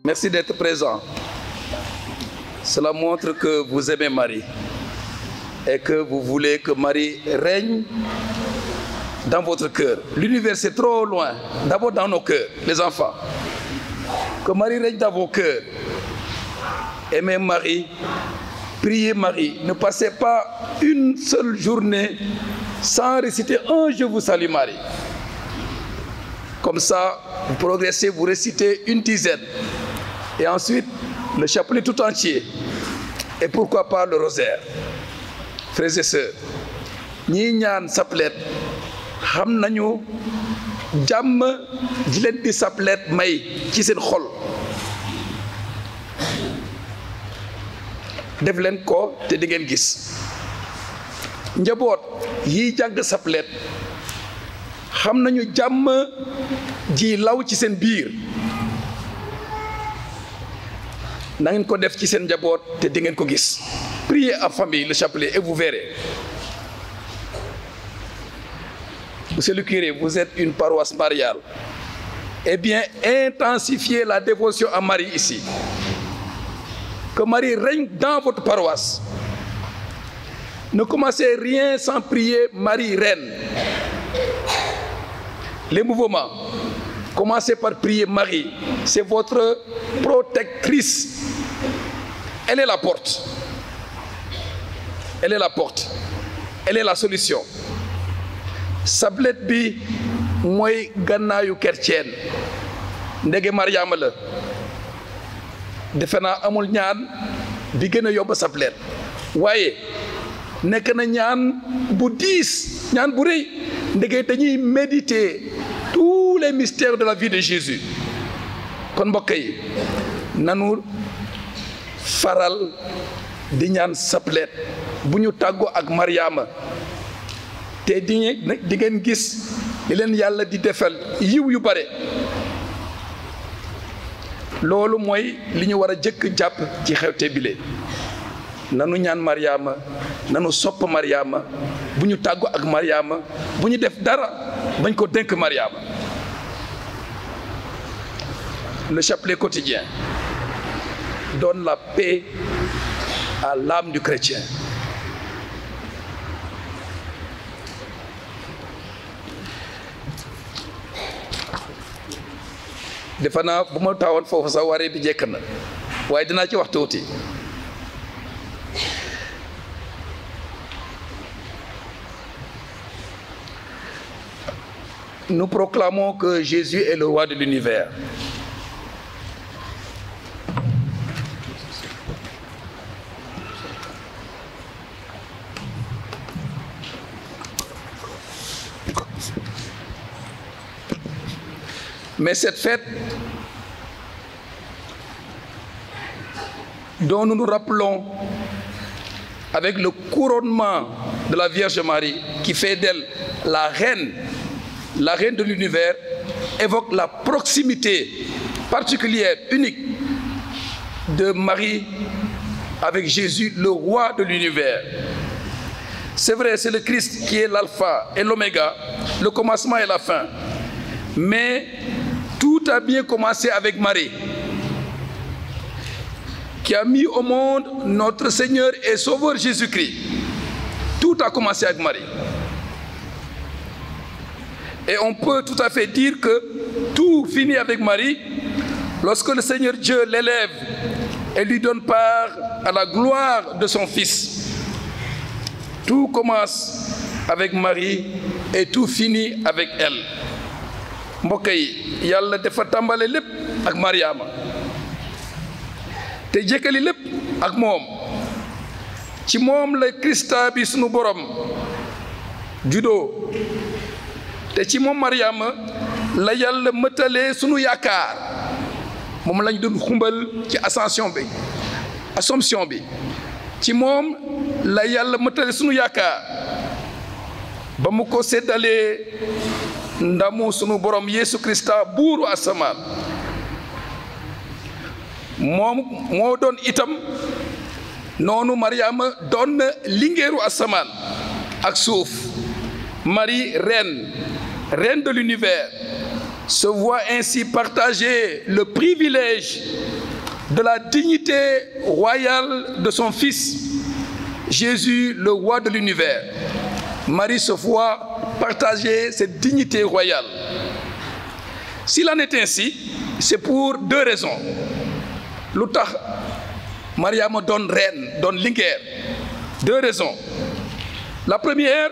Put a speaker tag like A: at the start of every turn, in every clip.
A: Merci d'être présent. Cela montre que vous aimez Marie et que vous voulez que Marie règne dans votre cœur. L'univers, c'est trop loin. D'abord dans nos cœurs, les enfants. Que Marie règne dans vos cœurs. Aimez Marie, priez Marie. Ne passez pas une seule journée sans réciter un Je vous salue Marie. Comme ça, vous progressez, vous récitez une dizaine. Et ensuite, le chapelet tout entier. Et pourquoi pas le rosaire. Frères et sœurs, ñi ñaan saplet xam nañu jàmm ji leen di saplet may ci seen xol. Def leen ko te di ngeen gis. Njaboot yi jàng saplet xam nañu jàmm ji law ci seen biir. Na ngeen ko def ci seen njaboot te di ngeen ko gis. Priez en famille le chapelet et vous verrez. Monsieur le curé, vous êtes une paroisse mariale. Eh bien, intensifiez la dévotion à Marie ici. Que Marie règne dans votre paroisse. Ne commencez rien sans prier Marie Reine. Les mouvements. Commencez par prier Marie. C'est votre protectrice. Elle est la porte. Elle est la porte. Elle est la solution. Sablet bi mooy gànnaayu chrétien. Ndege Mariama la. Defe naa amul ñaan bi gën a yomb sablet. Waaye nekk na ñaan bu diis, ñaan bu rëy. Ndege dañuy méditer tous les mystères de la vie de Jésus. Kon mbokk yi nanu faral di ñaan saplet bu ñu tàggoo ak Mariama te di ngeen gis li leen yàlla di defal yiw yu bare. Loolu mooy li ñu war a jëkk jàpp ci xewte bile. Nanu ñaan Mariama, nanu sopp Mariama, bu ñu tàggoo ak Mariama, bu ñu def dara bañ ko dénk Mariama. Le chapelet quotidien donne la paix à l'âme du chrétien. Defe naa bu ma taawoon foofu sax waree bi jekk na waaye dinaa ci wax tuuti. Nous proclamons que Jésus est le roi de l'univers. Mais cette fête dont nous nous rappelons avec le couronnement de la Vierge Marie qui fait d'elle la reine de l'univers, évoque la proximité particulière, unique de Marie avec Jésus, le roi de l'univers. C'est vrai, c'est le Christ qui est l'alpha et l'oméga, le commencement et la fin. Mais tout a bien commencé avec Marie, qui a mis au monde notre Seigneur et Sauveur Jésus-Christ. Tout a commencé avec Marie. Et on peut tout à fait dire que tout finit avec Marie lorsque le Seigneur Dieu l'élève et lui donne part à la gloire de son Fils. Tout commence avec Marie et tout finit avec elle. Mbokk yi yàlla dafa tàmbale lépp ak Mariama te jëkkali lépp ak moom ci moom la Krista bi sunu borom juddoo te ci moom Mariama la yàlla mëtalee sunu yaakaar moom lañ doon xumbal ci ascension bi Assomption bi ci moom la yàlla mëtalee sunu yaakaar ba mu ko séddalee ndamu sunu borom Yesu Krista buuru asamaan moom moo doon itam noonu Mariama doon lingeeru asamaan ak suuf Marie reine reine de l'univers, se voit ainsi partager le privilège de la dignité royale de son Fils, Jésus, le roi de l'univers. Marie se voit partager cette dignité royale. S'il en est ainsi, c'est pour deux raisons. Lu tax Mariama doon reine, doon linguère. Deux raisons. La première,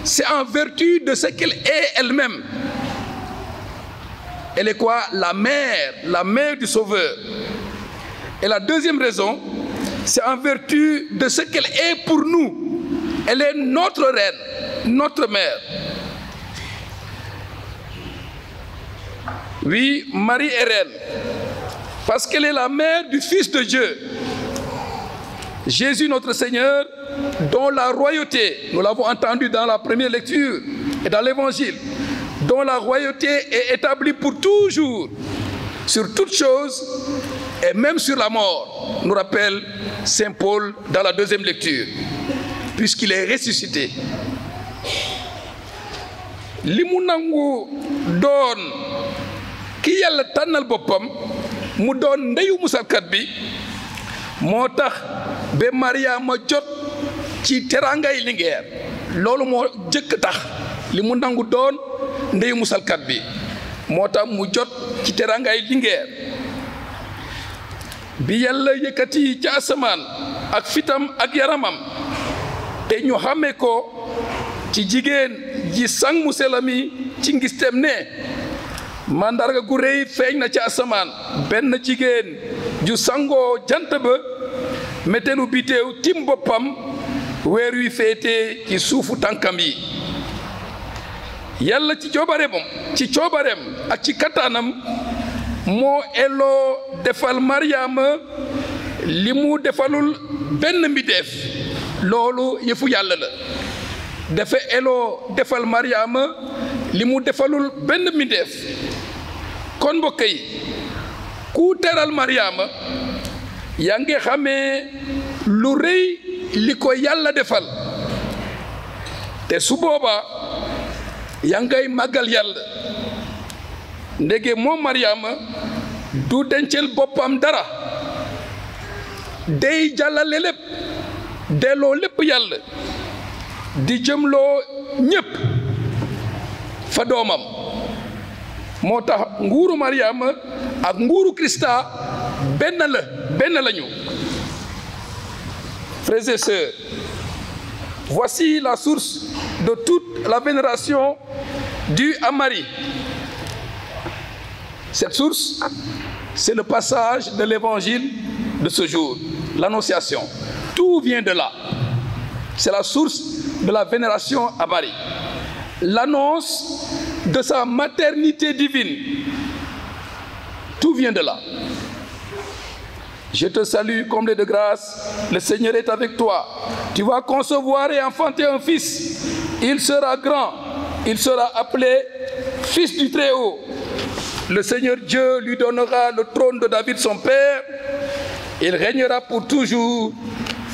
A: c'est en vertu de ce qu'elle est elle-même. Elle est quoi? La mère du Sauveur. Et la deuxième raison, c'est en vertu de ce qu'elle est pour nous. Elle est notre reine, notre mère. Oui, Marie est reine, parce qu'elle est la mère du Fils de Dieu, Jésus notre Seigneur, dont la royauté, nous l'avons entendu dans la première lecture et dans l'Évangile, dont la royauté est établie pour toujours sur toutes choses et même sur la mort, nous rappelle Saint Paul dans la deuxième lecture, puisqu'il est ressuscité. Li mu nangu doon ki Yàlla tànnal boppam mu doon ndeyu musalkat bi moo tax ba Mariama jot ci terangay lingeer, loolu moo jëkk tax li mu nangu doon ndeyu musalkat bi moo tax mu jot ci terangay lingeer. Bi Yàlla yëkkati ci asamaan ak fitam ak yaramam te ñu xàmme ko ci jigéen ji sang mu sell mi ci ngistem ne mandarga gu rëy feeñ na ci asamaan, benn jigéen ju sangoo jant ba metelu biteew tim boppam, weer wi féete ci suufu tànkam yi. Yàlla ci coobareem ak ci kattanam moo eloo defal Mariama li mu defalul benn mbindeef, loolu yëfu Yàlla la. Dafa eloo defal Mariama li mu defalul benn mbindeef. Kon mbokk yi, ku teral Mariama yaa ngi xamee lu rëy li ko Yàlla defal, te su boobaa yaa ngay màggal Yàlla. Ndege moom Mariama du dencel boppam dara, day jàllale lépp, delloo lépp Yàlla, di jëmloo ñépp fa doomam. moo tax nguuru Mariama ak nguuru Krista benn lañu. Frères et sœurs, voici la source de toute la vénération due à Marie. Cette source, c'est le passage de l'évangile de ce jour, l'Annonciation. Tout vient de là. C'est la source de la vénération à Marie. L'annonce de sa maternité divine. Tout vient de là. Je te salue, comblée de grâce, le Seigneur est avec toi. Tu vas concevoir et enfanter un fils. Il sera grand, il sera appelé Fils du Très-Haut. Le Seigneur Dieu lui donnera le trône de David son père. Il régnera pour toujours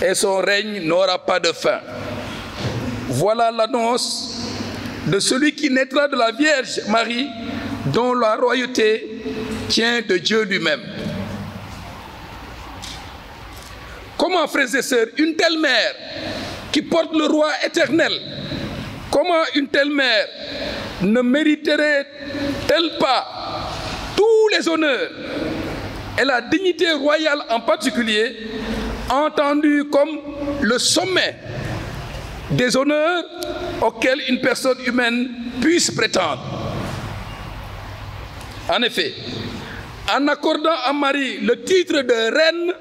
A: et son règne n'aura pas de fin. Voilà l'annonce de celui qui naîtra de la Vierge Marie, dont la royauté tient de Dieu lui-même. Comment, frères et sœurs, une telle mère qui porte le roi éternel, comment une telle mère ne mériterait-elle pas tous les honneurs et la dignité royale en particulier, entendue comme le sommet des honneurs auxquels une personne humaine puisse prétendre? En effet, en accordant à Marie le titre de reine,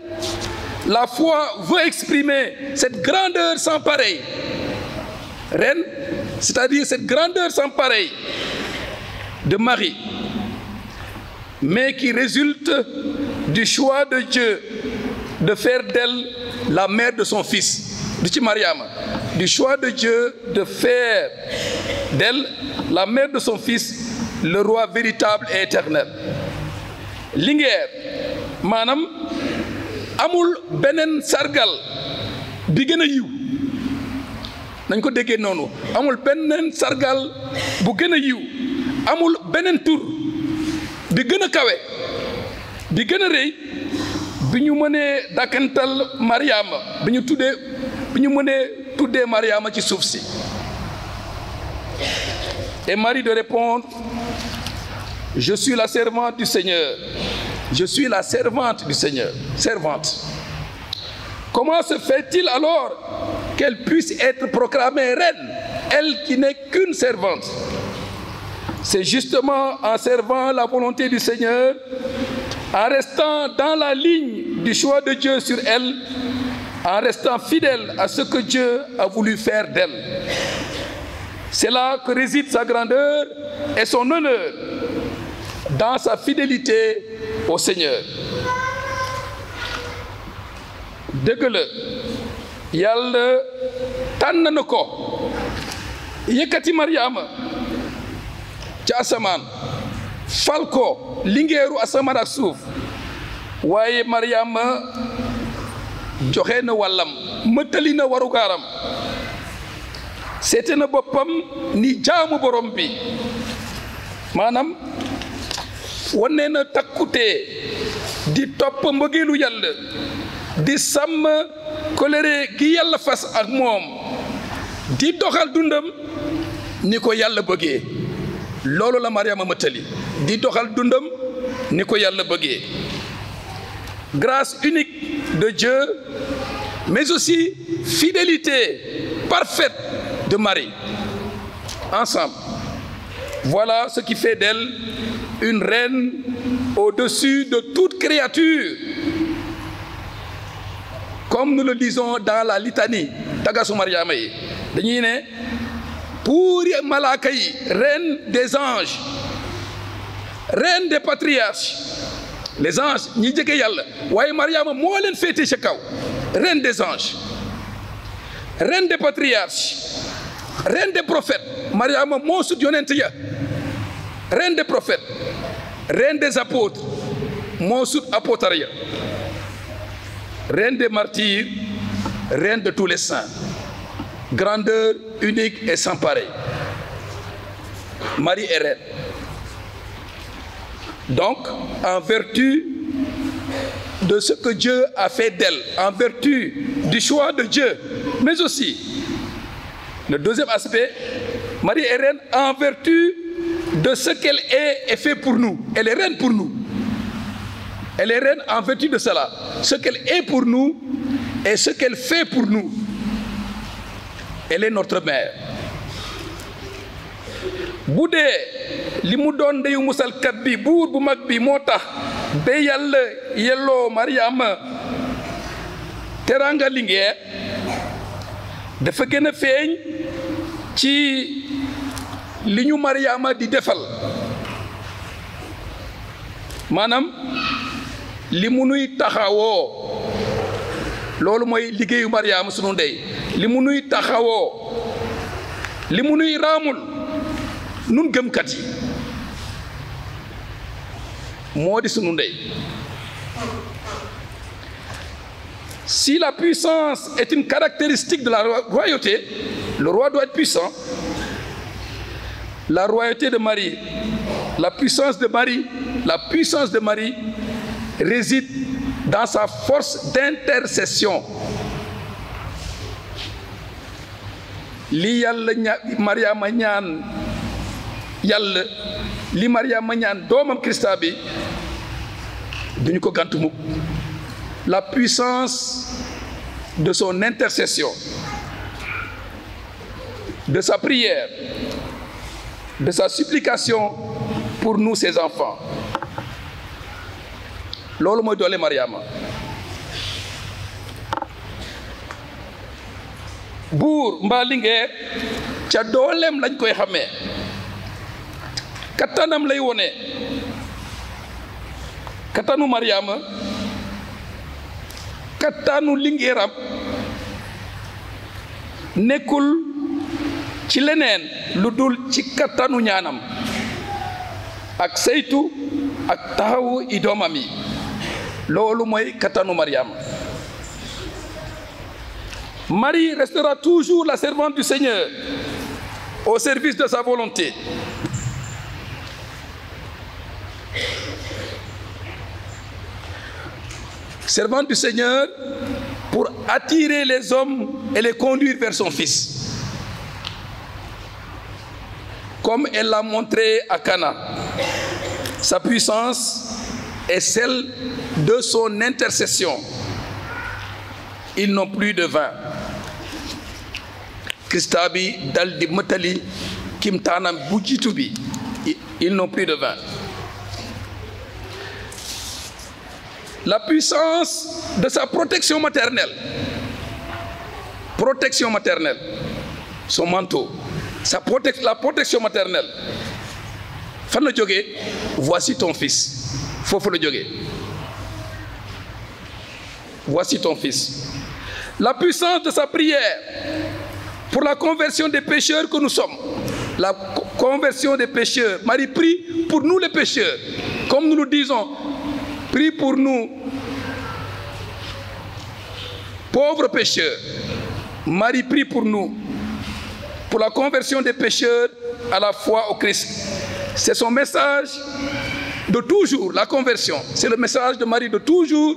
A: la foi veut exprimer cette grandeur sans pareille. Reine, c'est-à-dire cette grandeur sans pareille de Marie, mais qui résulte du choix de Dieu de faire d'elle la mère de son Fils. Du choix de Dieu de faire d'elle la mère de son Fils, le roi véritable et éternel. Linguère maanaam amul beneen sargal bi gën a yiw nañ ko déggee noonu amul beneen sargal bu gën a yiw amul beneen tur bi gën a kawe bi gën a rëy bi ñu mënee dàkkantal Mariama bi ñu mënee tuddee Mariama ci suuf si. Et Marie de répondre, je suis la servante du Seigneur. Je suis la servante du Seigneur. Servante. Comment se fait-il alors qu'elle puisse être proclamée reine, elle qui n'est qu'une servante? C'est justement en servant la volonté du Seigneur, en restant dans la ligne du choix de Dieu sur elle, en restant fidèle à ce que Dieu a voulu faire d'elle. C'est là que réside sa grandeur et son honneur, dans sa fidélité au Seigneur. dëgg la yàlla tànn na ko yëkkati Mariama ci asamaan fal ko lingeeru asamaan ak suuf waaye Mariama joxe na wàllam mëttali na warugaaram seete na boppam ni jaamu borom bi maanaam wane na takkutee di topp mbëggeelu yàlla di sàmm kolere gi yàlla fas ak moom di doxal dundam ni ko yàlla bëggee loolu la Mariama mëttali di doxal dundam ni ko yàlla bëggee grâce unique de Dieu mais aussi fidélité parfaite de Marie ensemble voilà ce qui fait d'elle une reine au-dessus de toute créature. Comme nous le disons dans la litanie tagasu Mariama yi dañuy ne pour malaaka yi reine des anges reine des patriarches les anges ñi jege yàlla waaye Mariama moo leen féete ca kaw reine des anges reine des patriarches reine des prophètes Mariama moo sut yonent ya reine des prophètes reine des apôtres moo sut apôtre ya reine des martyrs, reine de tous les saints, grandeur unique et sans pareil. Marie est reine. Donc, en vertu de ce que Dieu a fait d'elle, en vertu du choix de Dieu, mais aussi, le deuxième aspect, Marie est reine en vertu de ce qu'elle est et fait pour nous. Elle est reine pour nous. Elle est reine en vertu de cela. Ce qu'elle est pour nous et ce qu'elle fait pour nous. Elle est notre mère. bu dee li mu doon ndeyu musalkat bi buur bu mag bi moo tax ba yàlla yelloo Mariama teranga lingeer dafa gën a feeñ ci li ñu Mariama di defal maanaam li mu nuy taxawoo loolu mooy liggéeyu Mariama sunu ndey li mu nuy taxawoo li mu nuy raamul nun gëmkat yi moo di sunu ndey. Si la puissance est une caractéristique de la royauté, le roi doit être puissant. La royauté de Marie, la puissance de Marie réside dans sa force d'intercession. Li yàlla Mariama ñaan yàlla li Mariama ñaan doomam Krista bi duñu ko gàntu mukk. La puissance de son intercession, de sa prière, de sa supplication pour nous ses enfants. Loolu mooy doole Mariama. Buur mbaa lingeer ca dooleem lañ koy xamee kattanam lay wone kattanu Mariama kattanu lingeeram nekkul ci leneen lu dul ci kattanu ñaanam ak saytu ak taxawu i doomam yi loolu mooy kattanu Mariama Marie restera toujours la servante du Seigneur, au service de sa volonté. Servante du Seigneur pour attirer les hommes et les conduire vers son Fils. Comme elle l'a montré à Cana. Sa puissance est celle de son intercession. Ils n'ont plus de vin. Christabi daldi matali kimtanam bujitubi. Ils n'ont plus de vin. La puissance de sa protection maternelle. Protection maternelle. Son manteau. La protection maternelle. Fan le jogé, voici ton fils. Faut le jogé. Voici ton fils. La puissance de sa prière pour la conversion des pécheurs que nous sommes. La conversion des pécheurs. Marie prie pour nous les pécheurs. Comme nous le disons, prie pour nous, pauvres pécheurs. Marie prie pour nous, pour la conversion des pécheurs à la foi au Christ. C'est son message de toujours, la conversion. C'est le message de Marie de toujours,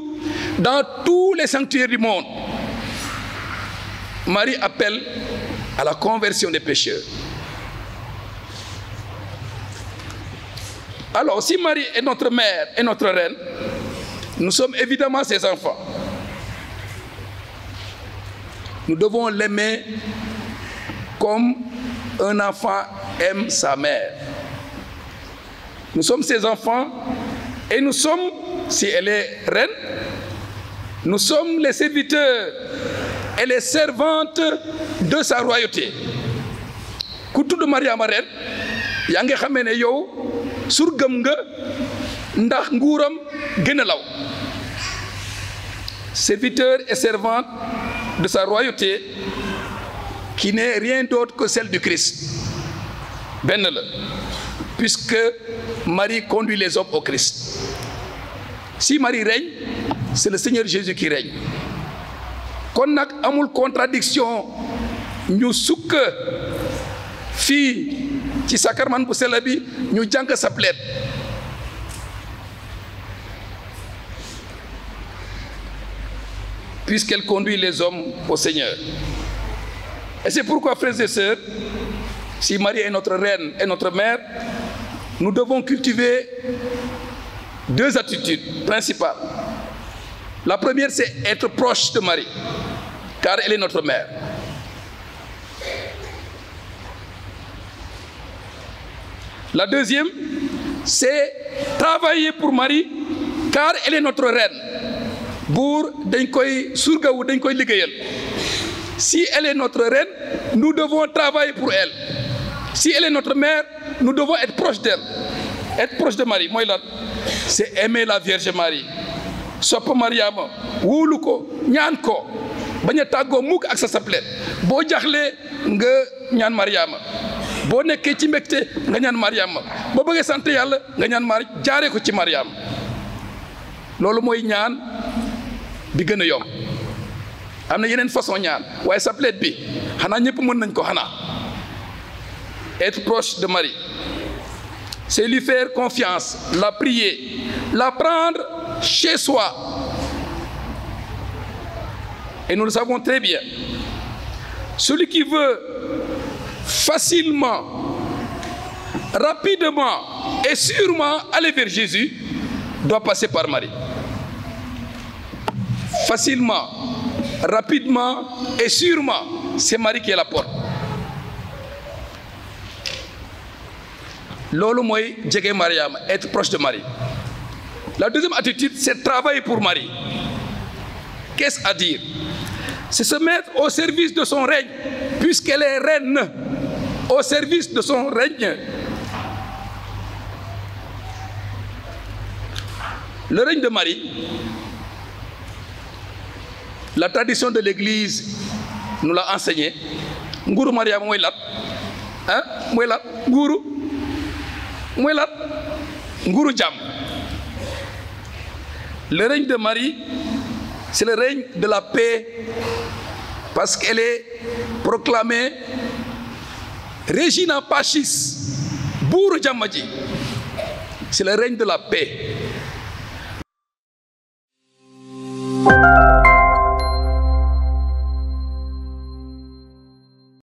A: dans tous les sanctuaires du monde. Marie appelle à la conversion des pécheurs. Alors, si Marie est notre mère et notre reine, nous sommes évidemment ses enfants. Nous devons l'aimer comme un enfant aime sa mère. Nous sommes ses enfants et nous sommes, si elle est reine, nous sommes les serviteurs et les servantes de sa royauté. Koutou de Maria ma reine, yaa nga xamee ne yow surgam nga ndax nguuram gën a law. Serviteur et servante de sa royauté qui n'est rien d'autre que celle du Christ. Ben la, puisque Marie conduit les hommes au Christ. Si Marie règne, c'est le Seigneur Jésus qui règne. Kon nak amul contradiction ñu sukk fii ci sakarman bu sell bi ñu jàng sa plaide. Puisqu'elle conduit les hommes au Seigneur. Et c'est pourquoi, frères et sœurs, si Marie est notre reine et notre mère, nous devons cultiver deux attitudes principales. La première, c'est être proche de Marie, car elle est notre mère. La deuxième, c'est travailler pour Marie, car elle est notre reine. Si elle est notre reine, nous devons travailler pour elle. Si elle est notre mère, nous devons être proches d'elle. Être proche de Marie, c'est aimer la Vierge Marie. Sopp Mariama, wulu ko, ñaan ko, baña taggo mukk ak sa saplet. Bo jaxlé nga ñaan Mariama. Bo nekké ci mbekté nga ñaan Mariama. Bo bëggé sant Yalla nga ñaan Mari jaaré ko ci Mariama. Lolu moy ñaan bi gëna yom. Amna yeneen façon ñaan, waye saplet bi xana ñepp mën nañ ko xana. Être proche de Marie, c'est lui faire confiance, la prier, la prendre chez soi. Et nous le savons très bien. Celui qui veut facilement, rapidement et sûrement aller vers Jésus doit passer par Marie. Facilement, rapidement et sûrement, c'est Marie qui est la porte. Lolo moy djege Mariam, être proche de Marie. La deuxième attitude, c'est travailler pour Marie. Qu'est-ce à dire? C'est se mettre au service de son règne, puisqu'elle est reine, au service de son règne. Le règne de Marie, la tradition de l'Église nous l'a enseigné. Nguru Mariam moy lat, hein? Moy lat, nguru. Le règne de Marie, c'est le règne de la paix parce qu'elle est proclamée Regina Pacis, Bourg Djamadji. C'est le règne de la paix.